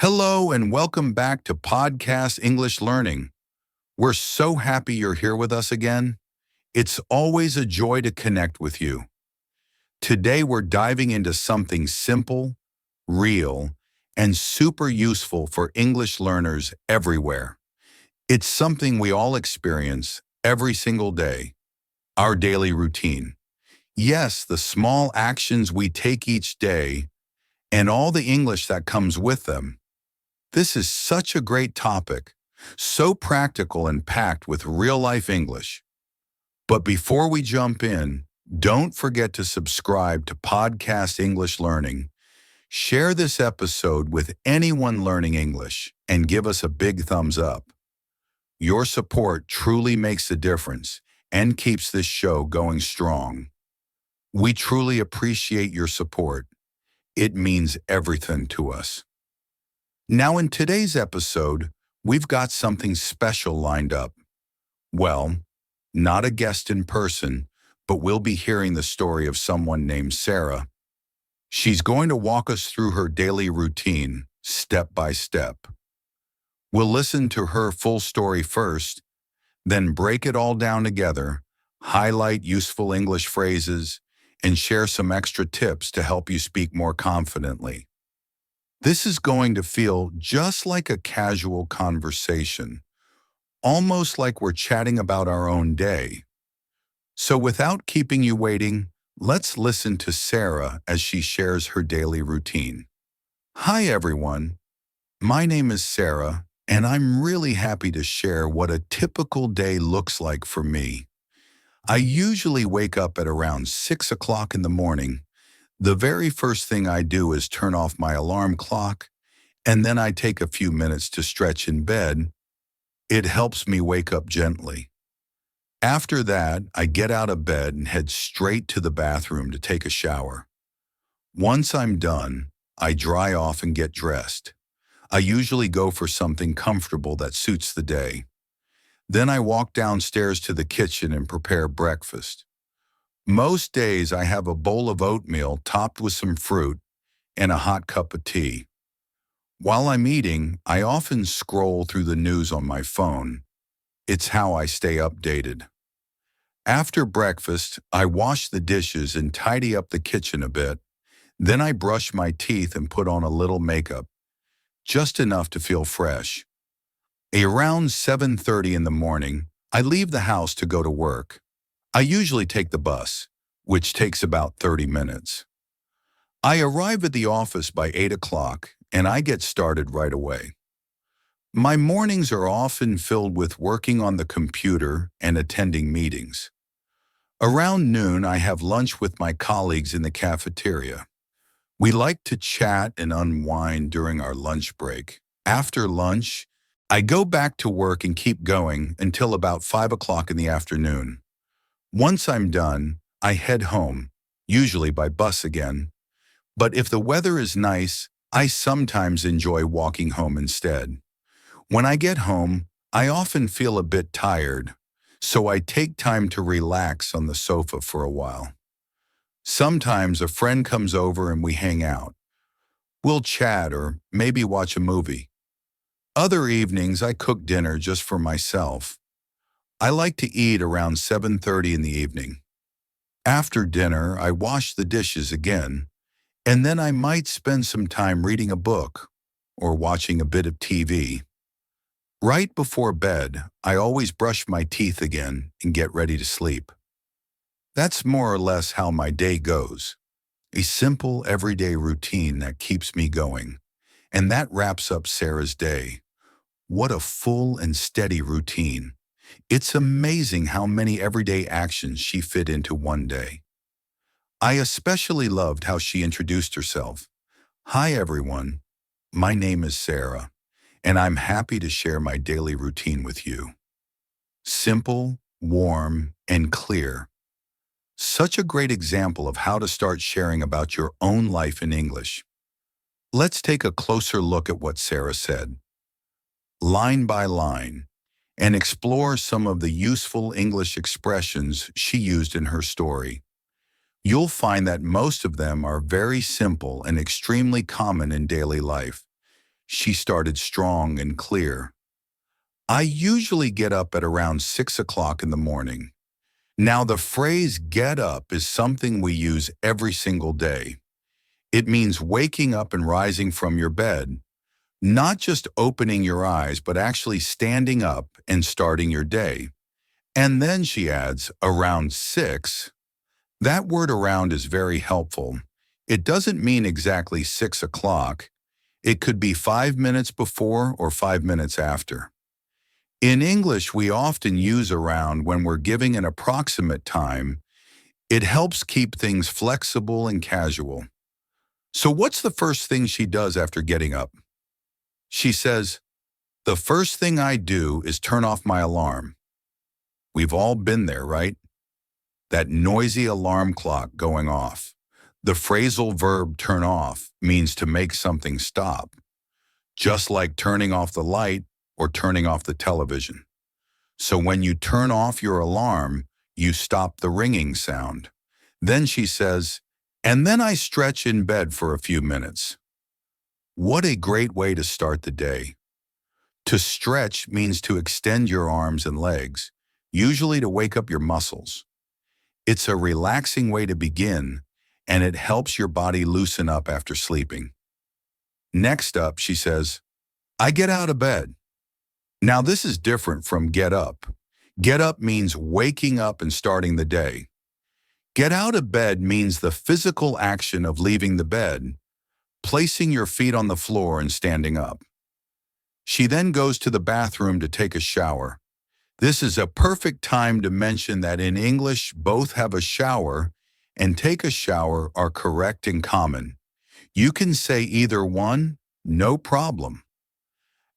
Hello and welcome back to Podcast English Learning. We're so happy you're here with us again. It's always a joy to connect with you. Today we're diving into something simple, real, and super useful for English learners everywhere. It's something we all experience every single day, our daily routine. Yes, the small actions we take each day and all the English that comes with them. This is such a great topic, so practical and packed with real-life English. But before we jump in, don't forget to subscribe to Podcast English Learning. Share this episode with anyone learning English and give us a big thumbs up. Your support truly makes a difference and keeps this show going strong. We truly appreciate your support. It means everything to us. Now in today's episode, we've got something special lined up. Well, not a guest in person, but we'll be hearing the story of someone named Sarah. She's going to walk us through her daily routine, step by step. We'll listen to her full story first, then break it all down together, highlight useful English phrases, and share some extra tips to help you speak more confidently. This is going to feel just like a casual conversation, almost like we're chatting about our own day. So without keeping you waiting, let's listen to Sarah as she shares her daily routine. Hi everyone, my name is Sarah, and I'm really happy to share what a typical day looks like for me. I usually wake up at around 6 o'clock in the morning. The very first thing I do is turn off my alarm clock, and then I take a few minutes to stretch in bed. It helps me wake up gently. After that, I get out of bed and head straight to the bathroom to take a shower. Once I'm done, I dry off and get dressed. I usually go for something comfortable that suits the day. Then I walk downstairs to the kitchen and prepare breakfast. Most days I have a bowl of oatmeal topped with some fruit and a hot cup of tea. While I'm eating, I often scroll through the news on my phone. It's how I stay updated. After breakfast, I wash the dishes and tidy up the kitchen a bit. Then I brush my teeth and put on a little makeup, just enough to feel fresh. Around 7:30 in the morning, I leave the house to go to work. I usually take the bus, which takes about 30 minutes. I arrive at the office by 8 o'clock, and I get started right away. My mornings are often filled with working on the computer and attending meetings. Around noon, I have lunch with my colleagues in the cafeteria. We like to chat and unwind during our lunch break. After lunch, I go back to work and keep going until about 5 o'clock in the afternoon. Once I'm done, I head home, usually by bus again. But if the weather is nice, I sometimes enjoy walking home instead. When I get home, I often feel a bit tired, so I take time to relax on the sofa for a while. Sometimes a friend comes over and we hang out. We'll chat or maybe watch a movie. Other evenings, I cook dinner just for myself. I like to eat around 7:30 in the evening. After dinner, I wash the dishes again, and then I might spend some time reading a book or watching a bit of TV. Right before bed, I always brush my teeth again and get ready to sleep. That's more or less how my day goes. A simple, everyday routine that keeps me going. And that wraps up Sarah's day. What a full and steady routine. It's amazing how many everyday actions she fit into one day. I especially loved how she introduced herself. Hi everyone, my name is Sarah, and I'm happy to share my daily routine with you. Simple, warm, and clear. Such a great example of how to start sharing about your own life in English. Let's take a closer look at what Sarah said, line by line, and explore some of the useful English expressions she used in her story. You'll find that most of them are very simple and extremely common in daily life. She started strong and clear. I usually get up at around 6 o'clock in the morning. Now, the phrase get up is something we use every single day. It means waking up and rising from your bed, not just opening your eyes, but actually standing up and starting your day. And then she adds, around 6. That word around is very helpful. It doesn't mean exactly 6 o'clock. It could be 5 minutes before or 5 minutes after. In English, we often use around when we're giving an approximate time. It helps keep things flexible and casual. So what's the first thing she does after getting up? She says, "The first thing I do is turn off my alarm." We've all been there, right? That noisy alarm clock going off. The phrasal verb turn off means to make something stop, just like turning off the light or turning off the television. So when you turn off your alarm, you stop the ringing sound. Then she says, "And then I stretch in bed for a few minutes." What a great way to start the day. To stretch means to extend your arms and legs, usually to wake up your muscles. It's a relaxing way to begin, and it helps your body loosen up after sleeping. Next up, she says, "I get out of bed." Now this is different from get up. Get up means waking up and starting the day. Get out of bed means the physical action of leaving the bed, placing your feet on the floor and standing up. She then goes to the bathroom to take a shower. This is a perfect time to mention that in English, both have a shower and take a shower are correct and common. You can say either one, no problem.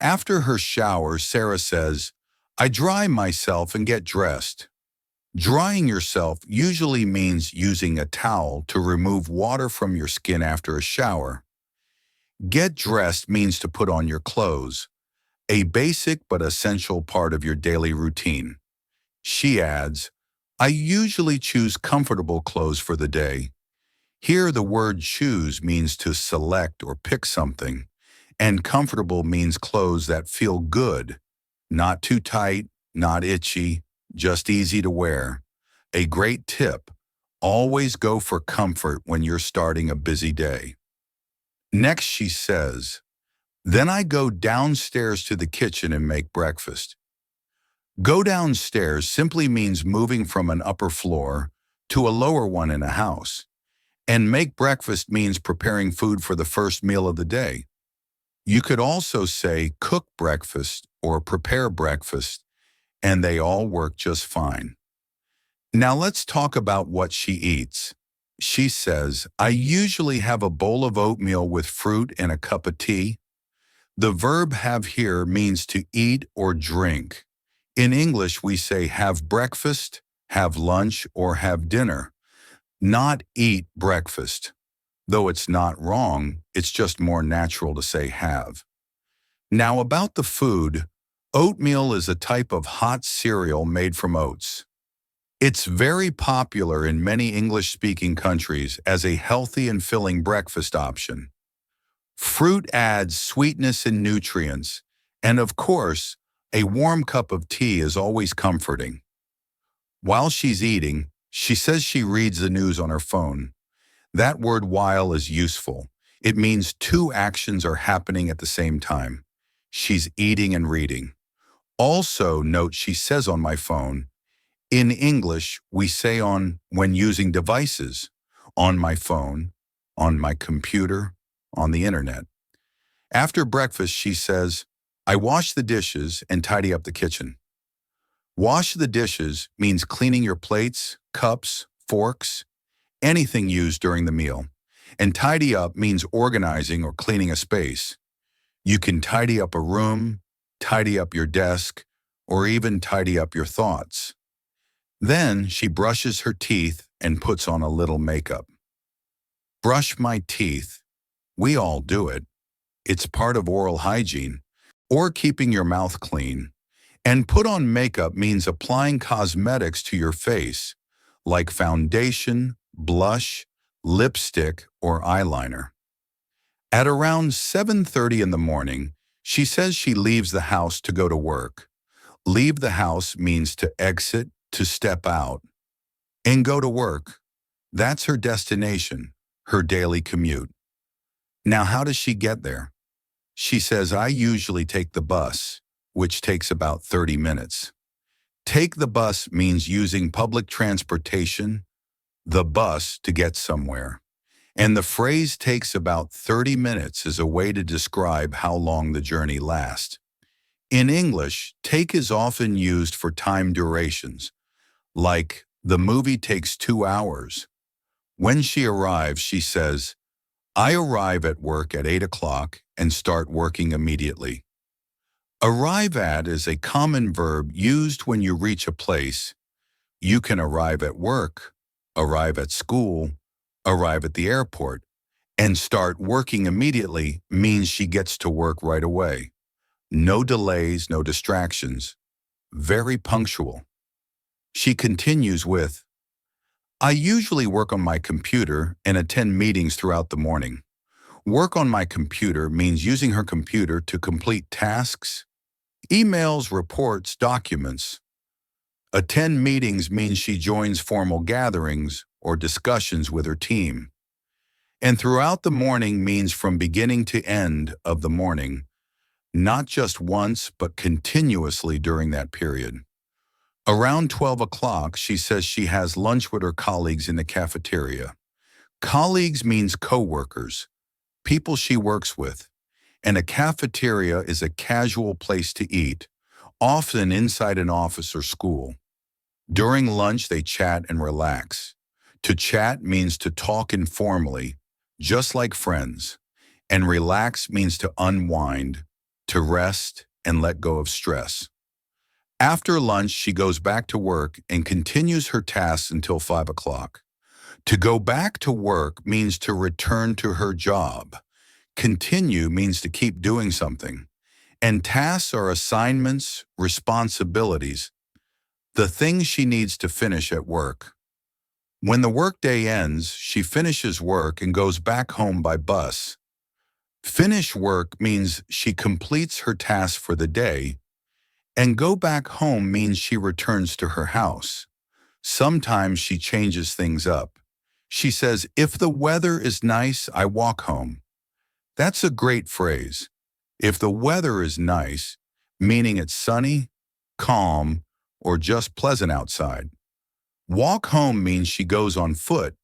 After her shower, Sarah says, "I dry myself and get dressed." Drying yourself usually means using a towel to remove water from your skin after a shower. Get dressed means to put on your clothes, a basic but essential part of your daily routine. She adds, "I usually choose comfortable clothes for the day." Here the word choose means to select or pick something, and comfortable means clothes that feel good, not too tight, not itchy, just easy to wear. A great tip, always go for comfort when you're starting a busy day. Next she says, "Then I go downstairs to the kitchen and make breakfast." Go downstairs simply means moving from an upper floor to a lower one in a house. And make breakfast means preparing food for the first meal of the day. You could also say cook breakfast or prepare breakfast, and they all work just fine. Now let's talk about what she eats. She says, "I usually have a bowl of oatmeal with fruit and a cup of tea." The verb have here means to eat or drink. In English, we say have breakfast, have lunch, or have dinner, not eat breakfast. Though it's not wrong, it's just more natural to say have. Now about the food, oatmeal is a type of hot cereal made from oats. It's very popular in many English-speaking countries as a healthy and filling breakfast option. Fruit adds sweetness and nutrients, and of course, a warm cup of tea is always comforting. While she's eating, she says she reads the news on her phone. That word while is useful. It means two actions are happening at the same time. She's eating and reading. Also, note she says on my phone. In English, we say on when using devices, on my phone, on my computer, on the internet. After breakfast, she says, "I wash the dishes and tidy up the kitchen." Wash the dishes means cleaning your plates, cups, forks, anything used during the meal. And tidy up means organizing or cleaning a space. You can tidy up a room, tidy up your desk, or even tidy up your thoughts. Then she brushes her teeth and puts on a little makeup. Brush my teeth. We all do it. It's part of oral hygiene, or keeping your mouth clean. And put on makeup means applying cosmetics to your face, like foundation, blush, lipstick, or eyeliner. At around 7:30 in the morning, she says she leaves the house to go to work. Leave the house means to exit, to step out, and go to work. That's her destination, her daily commute. Now, how does she get there? She says, I usually take the bus, which takes about 30 minutes. Take the bus means using public transportation, the bus, to get somewhere. And the phrase takes about 30 minutes is a way to describe how long the journey lasts. In English, take is often used for time durations, like the movie takes 2 hours. When she arrives, she says, I arrive at work at 8 o'clock and start working immediately. Arrive at is a common verb used when you reach a place. You can arrive at work, arrive at school, arrive at the airport, and start working immediately means she gets to work right away. No delays, no distractions. Very punctual. She continues with, I usually work on my computer and attend meetings throughout the morning. Work on my computer means using her computer to complete tasks, emails, reports, documents. Attend meetings means she joins formal gatherings or discussions with her team. And throughout the morning means from beginning to end of the morning, not just once, but continuously during that period. Around 12 o'clock, she says she has lunch with her colleagues in the cafeteria. Colleagues means co-workers, people she works with, and a cafeteria is a casual place to eat, often inside an office or school. During lunch, they chat and relax. To chat means to talk informally, just like friends, and relax means to unwind, to rest and let go of stress. After lunch, she goes back to work and continues her tasks until 5 o'clock. To go back to work means to return to her job. Continue means to keep doing something. And tasks are assignments, responsibilities, the things she needs to finish at work. When the workday ends, she finishes work and goes back home by bus. Finish work means she completes her task for the day, and go back home means she returns to her house. Sometimes she changes things up. She says, if the weather is nice, I walk home. That's a great phrase. If the weather is nice, meaning it's sunny, calm, or just pleasant outside. Walk home means she goes on foot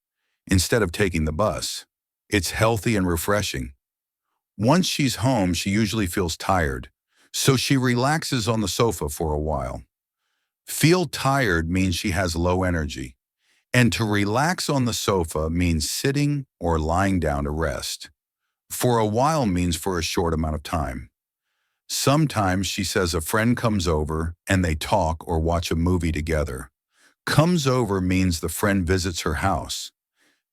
instead of taking the bus. It's healthy and refreshing. Once she's home, she usually feels tired, so she relaxes on the sofa for a while. Feel tired means she has low energy, and to relax on the sofa means sitting or lying down to rest. For a while means for a short amount of time. Sometimes she says a friend comes over and they talk or watch a movie together. Comes over means the friend visits her house.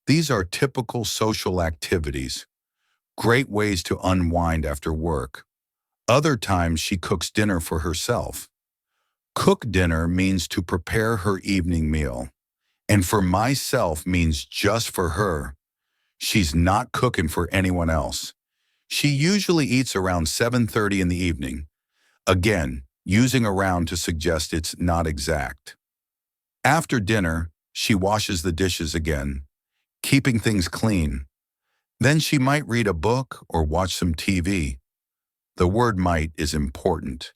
These are typical social activities, great ways to unwind after work. Other times she cooks dinner for herself. Cook dinner means to prepare her evening meal. And for myself means just for her. She's not cooking for anyone else. She usually eats around 7:30 in the evening. Again, using around to suggest it's not exact. After dinner, she washes the dishes again, keeping things clean. Then she might read a book or watch some TV. The word might is important.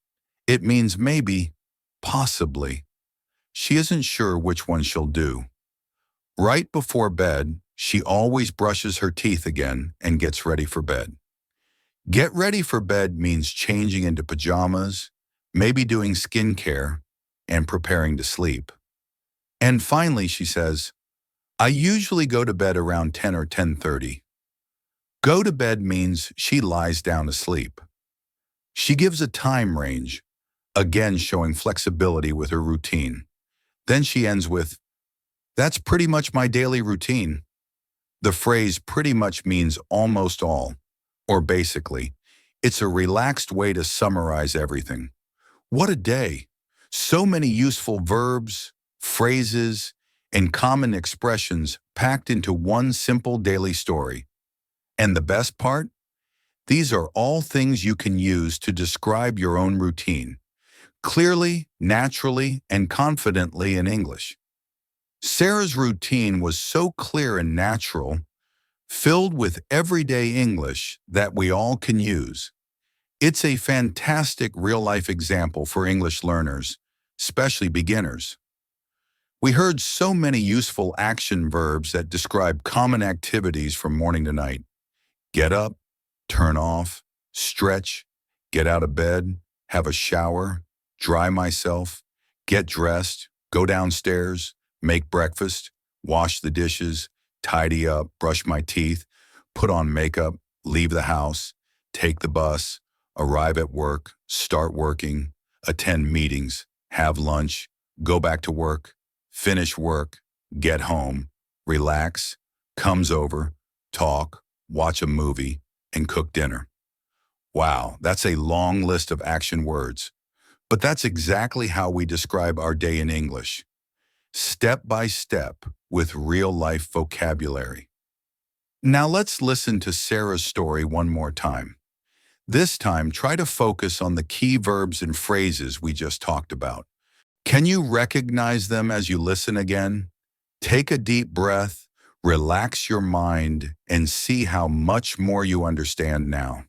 It means maybe, possibly. She isn't sure which one she'll do. Right before bed, she always brushes her teeth again and gets ready for bed. Get ready for bed means changing into pajamas, maybe doing skincare, and preparing to sleep. And finally, she says, I usually go to bed around 10 or 10:30. Go to bed means she lies down to sleep. She gives a time range, again showing flexibility with her routine. Then she ends with, that's pretty much my daily routine. The phrase pretty much means almost all, or basically. It's a relaxed way to summarize everything. What a day! So many useful verbs, phrases, and common expressions packed into one simple daily story. And the best part? These are all things you can use to describe your own routine, clearly, naturally, and confidently in English. Sarah's routine was so clear and natural, filled with everyday English that we all can use. It's a fantastic real-life example for English learners, especially beginners. We heard so many useful action verbs that describe common activities from morning to night. Get up, turn off, stretch, get out of bed, have a shower, dry myself, get dressed, go downstairs, make breakfast, wash the dishes, tidy up, brush my teeth, put on makeup, leave the house, take the bus, arrive at work, start working, attend meetings, have lunch, go back to work, finish work, get home, relax, comes over, talk, watch a movie, and cook dinner. Wow, that's a long list of action words. But that's exactly how we describe our day in English, step by step with real-life vocabulary. Now let's listen to Sarah's story one more time. This time, try to focus on the key verbs and phrases we just talked about. Can you recognize them as you listen again? Take a deep breath, relax your mind, and see how much more you understand now.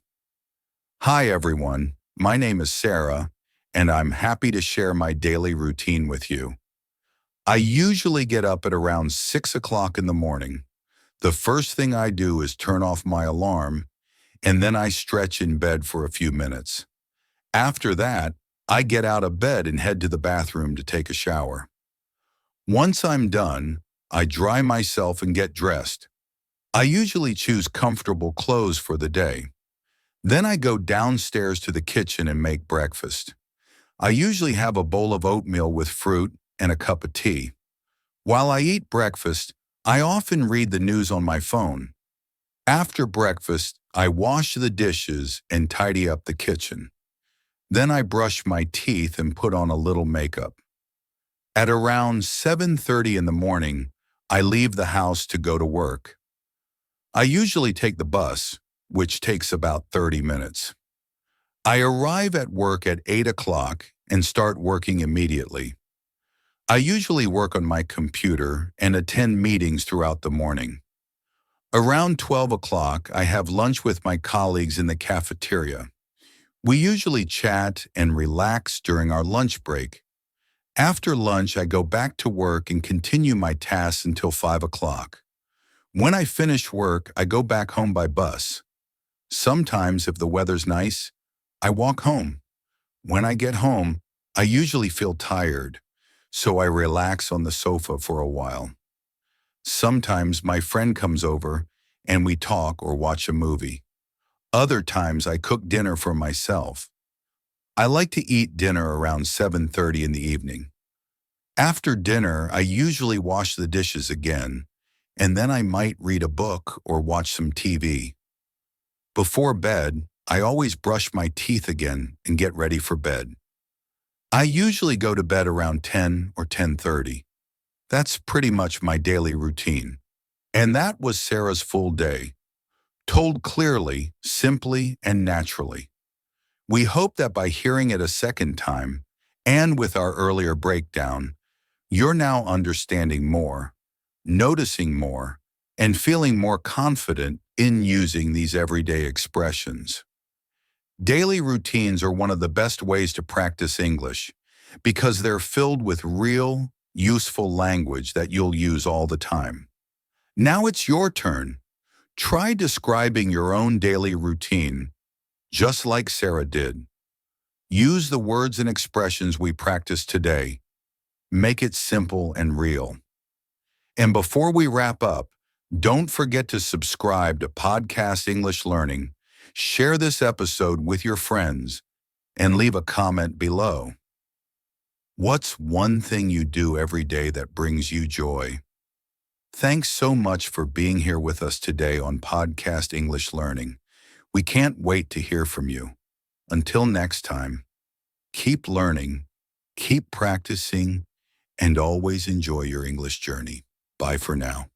Hi everyone, my name is Sarah, and I'm happy to share my daily routine with you. I usually get up at around 6 o'clock in the morning. The first thing I do is turn off my alarm, and then I stretch in bed for a few minutes. After that, I get out of bed and head to the bathroom to take a shower. Once I'm done, I dry myself and get dressed. I usually choose comfortable clothes for the day. Then I go downstairs to the kitchen and make breakfast. I usually have a bowl of oatmeal with fruit and a cup of tea. While I eat breakfast, I often read the news on my phone. After breakfast, I wash the dishes and tidy up the kitchen. Then I brush my teeth and put on a little makeup. At around 7:30 in the morning, I leave the house to go to work. I usually take the bus, which takes about 30 minutes. I arrive at work at 8 o'clock and start working immediately. I usually work on my computer and attend meetings throughout the morning. Around 12 o'clock, I have lunch with my colleagues in the cafeteria. We usually chat and relax during our lunch break. After lunch, I go back to work and continue my tasks until 5 o'clock. When I finish work, I go back home by bus. Sometimes, if the weather's nice, I walk home. When I get home, I usually feel tired, so I relax on the sofa for a while. Sometimes my friend comes over and we talk or watch a movie. Other times I cook dinner for myself. I like to eat dinner around 7:30 in the evening. After dinner, I usually wash the dishes again, and then I might read a book or watch some TV. Before bed, I always brush my teeth again and get ready for bed. I usually go to bed around 10 or 10:30. That's pretty much my daily routine. And that was Sarah's full day, told clearly, simply, and naturally. We hope that by hearing it a second time, and with our earlier breakdown, you're now understanding more, noticing more, and feeling more confident in using these everyday expressions. Daily routines are one of the best ways to practice English because they're filled with real, useful language that you'll use all the time. Now it's your turn. Try describing your own daily routine, just like Sarah did. Use the words and expressions we practiced today. Make it simple and real. And before we wrap up, don't forget to subscribe to Podcast English Learning, share this episode with your friends, and leave a comment below. What's one thing you do every day that brings you joy? Thanks so much for being here with us today on Podcast English Learning. We can't wait to hear from you. Until next time, keep learning, keep practicing, and always enjoy your English journey. Bye for now.